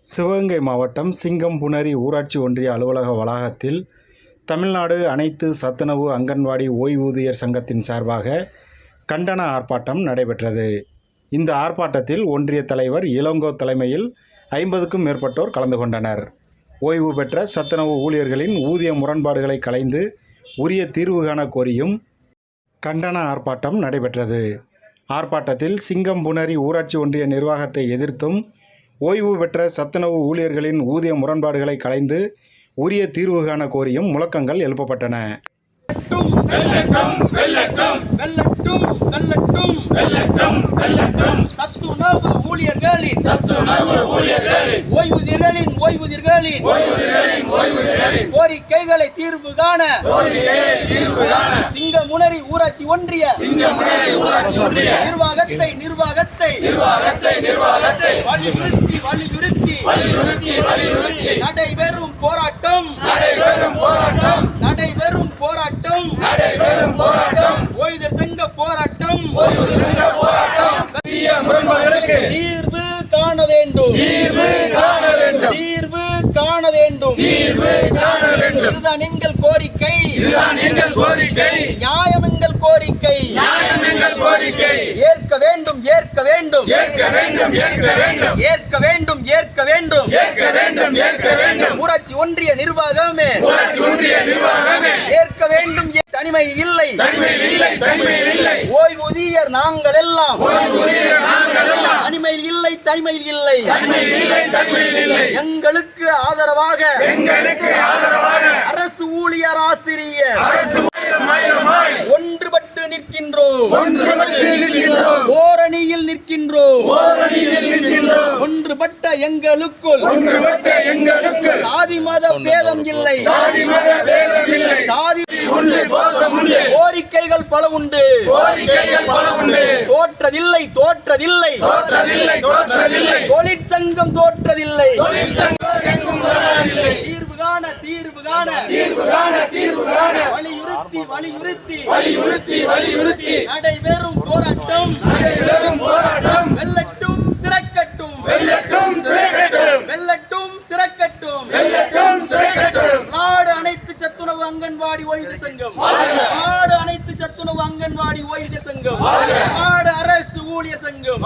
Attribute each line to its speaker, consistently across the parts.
Speaker 1: சிவகங்கை மாவட்டம் சிங்கம்புணரி ஊராட்சி ஒன்றிய அலுவலக வளாகத்தில் தமிழ்நாடு அனைத்து சத்துணவு அங்கன்வாடி ஓய்வூதியர் சங்கத்தின் சார்பாக கண்டன ஆர்ப்பாட்டம் நடைபெற்றது. இந்த ஆர்ப்பாட்டத்தில் ஒன்றிய தலைவர் இளங்கோ தலைமையில் 50க்கும் மேற்பட்டோர் கலந்து கொண்டனர். ஓய்வு பெற்ற சத்துணவு ஊழியர்களின் ஊதிய முரண்பாடுகளை களைந்து உரிய தீர்வு காண கோரியும் கண்டன ஆர்ப்பாட்டம் நடைபெற்றது. ஆர்ப்பாட்டத்தில் சிங்கம்புணரி ஊராட்சி ஒன்றிய நிர்வாகத்தை எதிர்த்தும் ஓய்வு பெற்ற சத்துணவு ஊழியர்களின் ஊதிய முரண்பாடுகளை களைந்து உரிய தீர்வு காண கோரியும் முழக்கங்கள் எழுப்பப்பட்டன.
Speaker 2: சத்துணவு ஊழியர்களின் ஓய்வூதியர்களின் கோரிக்கைகளை தீர்வு காண சிங்கம்புணரி ஊராட்சி ஒன்றிய நிர்வாகத்தை வலியுறுத்தி நடைபெறும் போராட்டம் ஓய்வூதியர் சங்க போராட்டம் தீர்வு காண வேண்டும். இதுதான் எங்கள் கோரிக்கை. நியாயம் எங்கள் கோரிக்கை. ஏற்க வேண்டும். ஊராட்சி ஒன்றிய நிர்வாகமே ஏற்க வேண்டும். தனிமை இல்லை. ஓய்வூதியர் நாங்கள் எல்லாம் தனிமையில் இல்லை. எங்களுக்கு ஆதரவாக அரசு ஊழியர் ஆசிரியர் ஒன்றுபட்டு நிற்கின்றோம். ஓரணியில் நிற்கின்றோம். ஒன்றுபட்ட எங்களுக்குள் சாதி மத பேதம் இல்லை. கோரிக்கைகள் பல உண்டு. தோற்றதில்லை. தொழிற்சங்கம் தோற்றதில்லை. தீர்வு காண வலியுறுத்தி நடைபெறும் போராட்டம் வெல்லட்டும் சிறக்கட்டும். நாடு அனைத்து சத்துணவு அங்கன்வாடி ஓய்வூதியர் சங்கம். நாடு அரசு ஊழியர் சங்கம்.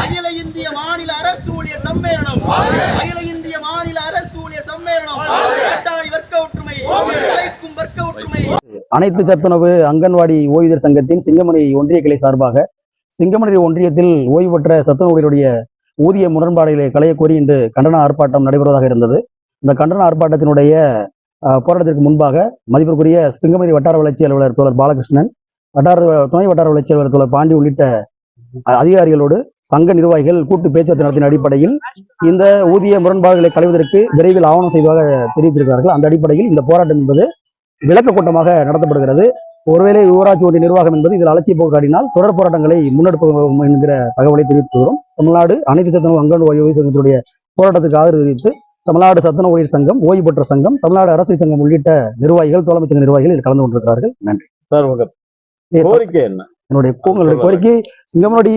Speaker 2: அகில இந்திய மாநில அரசு ஊழியர் சம்மேளனம்.
Speaker 3: அனைத்து சத்துணவு அங்கன்வாடி ஓய்வூதியர் சங்கத்தின் சிங்கமணி ஒன்றிய கிளை சார்பாக சிங்கமணி ஒன்றியத்தில் ஓய்வு பெற்ற சத்துணவு ஊழியருடைய ஊதிய முரண்பாடுகளை களையக்கோரி இன்று கண்டன ஆர்ப்பாட்டம் நடைபெறுவதாக இருந்தது. இந்த கண்டன ஆர்ப்பாட்டத்தினுடைய போராட்டத்திற்கு முன்பாக மதிப்பிற்குரிய சிங்கமணி வட்டார வளர்ச்சி அலுவலர் தோழர் பாலகிருஷ்ணன், துணை வட்டார வளர்ச்சி அலுவலர் தோழர் பாண்டி உள்ளிட்ட அதிகாரிகளோடு சங்க நிர்வாகிகள் கூட்டு பேச்சுவார்த்தை நடத்தின அடிப்படையில் இந்த ஊதிய முரண்பாடுகளை களைவதற்கு விரைவில் ஆவணம் செய்வதாக தெரிவித்திருக்கிறார்கள். அந்த அடிப்படையில் இந்த போராட்டம் என்பது விளக்க கூட்டமாக நடத்தப்படுகிறது. ஒருவேளை ஊராட்சி ஒன்றிய நிர்வாகம் என்பது இதில் அலட்சிய போக்கு காட்டினால் தொடர் போராட்டங்களை முன்னெடுப்போம் என்கிற தகவலை தெரிவித்துள்ளோம். தமிழ்நாடு அனைத்து சத்துணவு அங்கன்வாடி ஓய்வு சங்கத்தினுடைய போராட்டத்துக்கு ஆதரவு தெரிவித்து தமிழ்நாடு சத்துணவு ஊழியர் சங்கம், ஓய்வு பெற்ற சங்கம், தமிழ்நாடு அரசு சங்கம் உள்ளிட்ட நிர்வாகிகள், தோழமை சங்க நிர்வாகிகள் இதில் கலந்து கொண்டிருக்கிறார்கள். நன்றி சார்.
Speaker 4: கோரிக்கை என்ன?
Speaker 3: என்னுடைய கோரிக்கை சிங்கமணி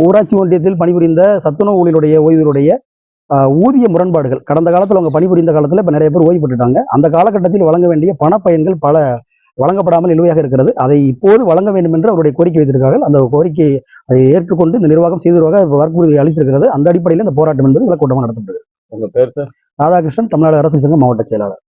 Speaker 3: ஊராட்சி ஒன்றியத்தில் பணிபுரிந்த சத்துணவு ஊழியருடைய ஓய்வுடைய ஊதிய முரண்பாடுகள் கடந்த காலத்தில் அவங்க பணிபுரிந்த காலத்தில் இப்போ நிறைய பேர் ஓய்வு பெற்றுட்டாங்க. அந்த காலகட்டத்தில் வழங்க வேண்டிய பண பயன்கள் பல வழங்கப்படாமல் நிலுவையாக இருக்கிறது. அதை இப்போது வழங்க வேண்டும் என்று அவருடைய கோரிக்கை வைத்திருக்கிறார்கள். அந்த கோரிக்கையை அதை ஏற்றுக்கொண்டு இந்த நிர்வாகம் செய்ததாக வாக்குறுதி அளித்திருக்கிறது. அந்த அடிப்படையில் இந்த போராட்டம் என்பது விளக்கூட்டமாக நடத்தப்படுகிறது.
Speaker 4: உங்க பேர் சார்?
Speaker 3: ராதாகிருஷ்ணன், தமிழ்நாடு அரசு சங்க மாவட்ட செயலாளர்.